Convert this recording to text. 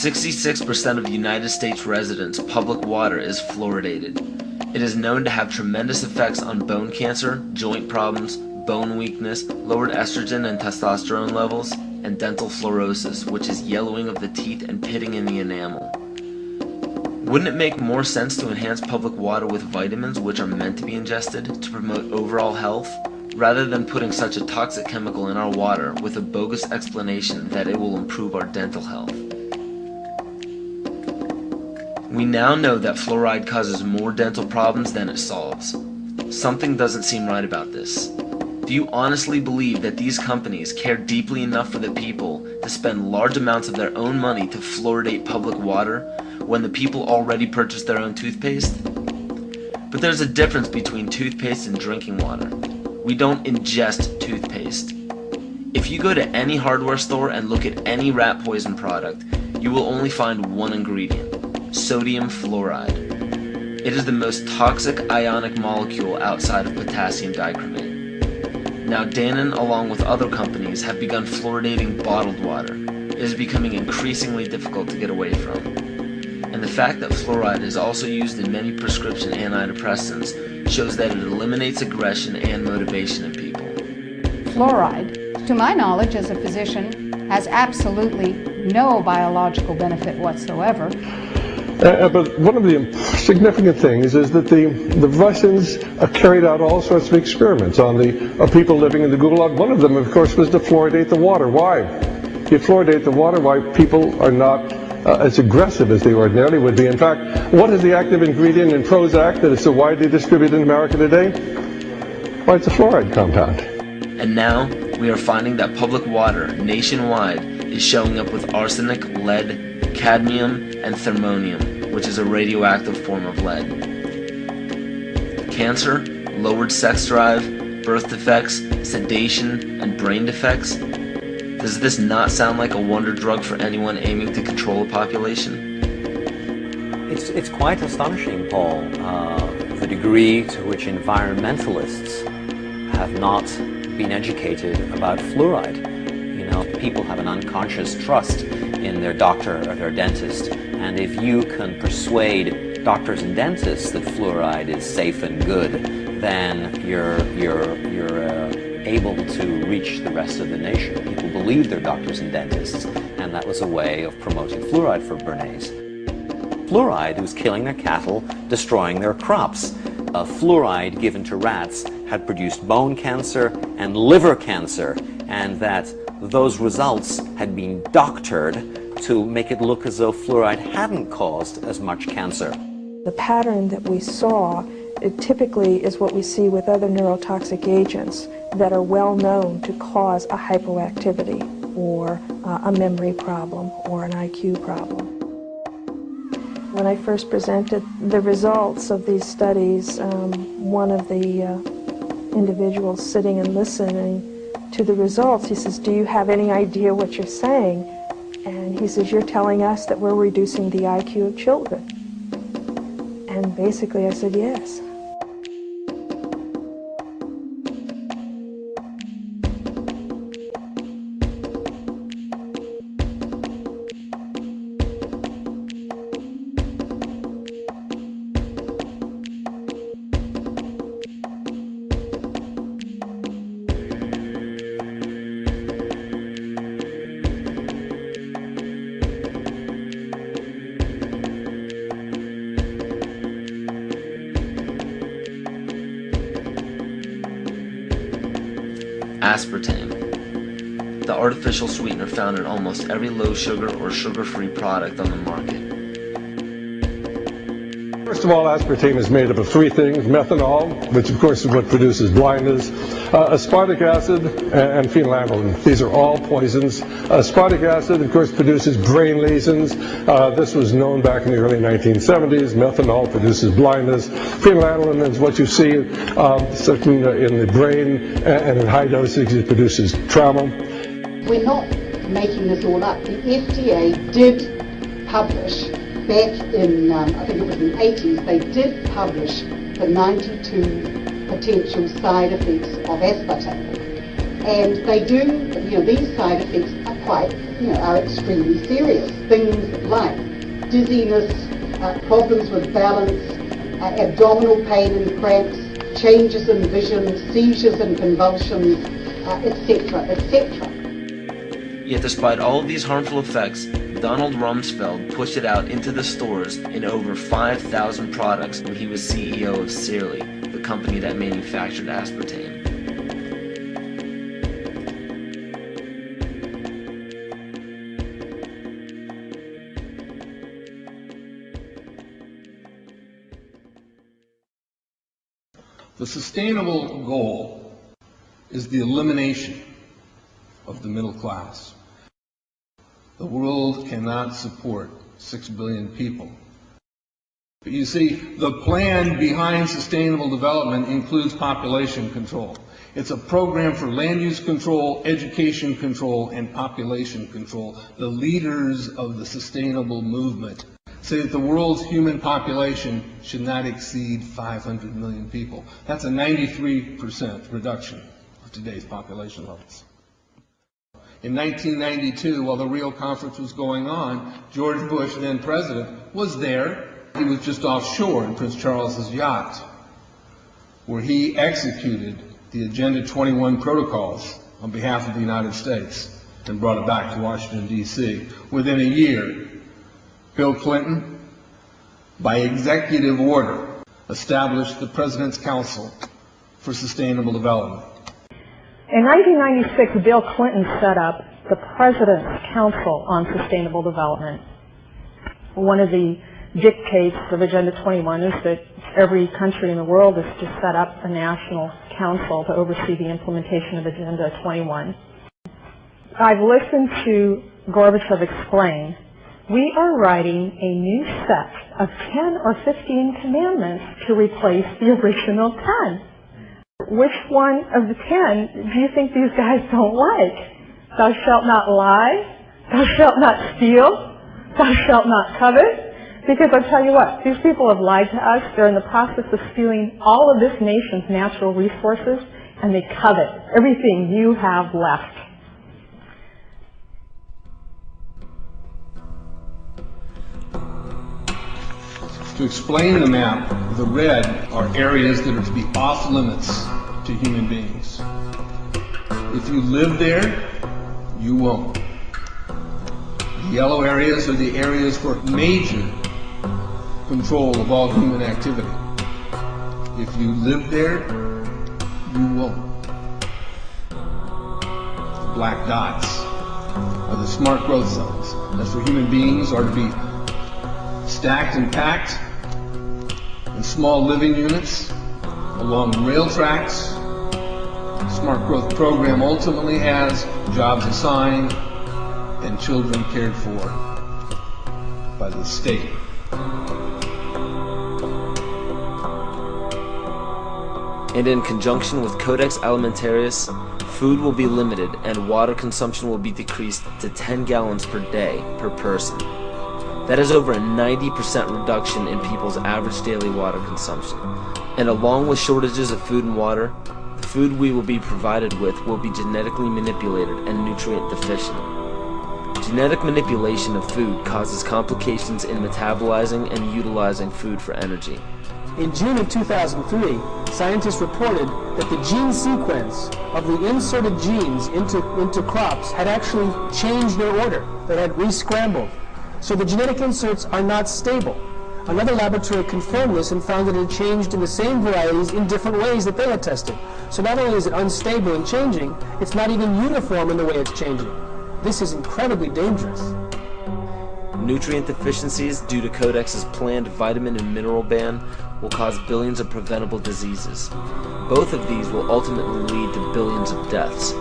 66% of United States residents' public water is fluoridated. It is known to have tremendous effects on bone cancer, joint problems, bone weakness, lowered estrogen and testosterone levels, and dental fluorosis, which is yellowing of the teeth and pitting in the enamel. Wouldn't it make more sense to enhance public water with vitamins which are meant to be ingested to promote overall health, rather than putting such a toxic chemical in our water with a bogus explanation that it will improve our dental health? We now know that fluoride causes more dental problems than it solves. Something doesn't seem right about this. Do you honestly believe that these companies care deeply enough for the people to spend large amounts of their own money to fluoridate public water when the people already purchase their own toothpaste? But there's a difference between toothpaste and drinking water. We don't ingest toothpaste. If you go to any hardware store and look at any rat poison product, you will only find one ingredient: sodium fluoride. It is the most toxic ionic molecule outside of potassium dichromate. Now Dannon, along with other companies, have begun fluoridating bottled water. It is becoming increasingly difficult to get away from. And the fact that fluoride is also used in many prescription antidepressants shows that it eliminates aggression and motivation in people. Fluoride, to my knowledge as a physician, has absolutely no biological benefit whatsoever. But one of the significant things is that the Russians carried out all sorts of experiments on the people living in the Gulag. One of them, of course, was to fluoridate the water. Why? You fluoridate the water, why people are not as aggressive as they ordinarily would be. In fact, what is the active ingredient in Prozac that is so widely distributed in America today? Why, it's a fluoride compound. And now, we are finding that public water nationwide is showing up with arsenic, lead, cadmium, and thermonium, which is a radioactive form of lead. Cancer, lowered sex drive, birth defects, sedation, and brain defects. Does this not sound like a wonder drug for anyone aiming to control a population? It's quite astonishing, Paul, the degree to which environmentalists have not been educated about fluoride. You know, people have an unconscious trust in their doctor or their dentist, and if you can persuade doctors and dentists that fluoride is safe and good, then you're able to reach the rest of the nation. People believe their doctors and dentists, and that was a way of promoting fluoride for Bernays. Fluoride was killing their cattle, destroying their crops. Fluoride given to rats had produced bone cancer and liver cancer, and that those results had been doctored to make it look as though fluoride hadn't caused as much cancer. The pattern that we saw, it typically is what we see with other neurotoxic agents that are well known to cause a hypoactivity or a memory problem or an IQ problem. When I first presented the results of these studies, one of the individuals sitting and listening to the results, he says, "Do you have any idea what you're saying?" And he says, "You're telling us that we're reducing the IQ of children." And basically I said, yes. Aspartame, the artificial sweetener found in almost every low sugar or sugar-free product on the market. First of all, aspartame is made up of three things: methanol, which of course is what produces blindness, aspartic acid, and phenylalanine. These are all poisons. Aspartic acid, of course, produces brain lesions. This was known back in the early 1970s. Methanol produces blindness. Phenylalanine is what you see in the brain, and in high dosage it produces trauma. We're not making this all up. The FDA did publish back in, I think it was in the 80s, they did publish the 92 potential side effects of aspartame. And they do, these side effects are extremely serious. Things like dizziness, problems with balance, abdominal pain and cramps, changes in vision, seizures and convulsions, etc., etc. Yet despite all of these harmful effects, Donald Rumsfeld pushed it out into the stores in over 5,000 products when he was CEO of Searly, the company that manufactured aspartame. The sustainable goal is the elimination of the middle class. The world cannot support 6 billion people. But you see, the plan behind sustainable development includes population control. It's a program for land use control, education control, and population control. The leaders of the sustainable movement say that the world's human population should not exceed 500 million people. That's a 93% reduction of today's population levels. In 1992, while the Rio Conference was going on, George Bush, then president, was there. He was just offshore in Prince Charles's yacht, where he executed the Agenda 21 protocols on behalf of the United States and brought it back to Washington, D.C. Within a year, Bill Clinton, by executive order, established the President's Council for Sustainable Development. In 1996, Bill Clinton set up the President's Council on Sustainable Development. One of the dictates of Agenda 21 is that every country in the world is to set up a national council to oversee the implementation of Agenda 21. I've listened to Gorbachev explain, we are writing a new set of 10 or 15 commandments to replace the original 10. Which one of the 10 do you think these guys don't like? Thou shalt not lie, thou shalt not steal, thou shalt not covet. Because I'll tell you what, these people have lied to us. They're in the process of stealing all of this nation's natural resources, and they covet everything you have left. To explain the map, the red are areas that are to be off limits to human beings. If you live there, you won't. The yellow areas are the areas for major control of all human activity. If you live there, you won't. The black dots are the smart growth zones. That's where human beings are to be stacked and packed in small living units along rail tracks. The smart growth program ultimately has jobs assigned and children cared for by the state. And in conjunction with Codex Alimentarius, food will be limited and water consumption will be decreased to 10 gallons per day per person. That is over a 90% reduction in people's average daily water consumption. And along with shortages of food and water, the food we will be provided with will be genetically manipulated and nutrient deficient. Genetic manipulation of food causes complications in metabolizing and utilizing food for energy. In June of 2003, scientists reported that the gene sequence of the inserted genes into crops had actually changed their order. They had re-scrambled. So the genetic inserts are not stable. Another laboratory confirmed this and found that it had changed in the same varieties in different ways that they had tested. So not only is it unstable and changing, it's not even uniform in the way it's changing. This is incredibly dangerous. Nutrient deficiencies due to Codex's planned vitamin and mineral ban will cause billions of preventable diseases. Both of these will ultimately lead to billions of deaths.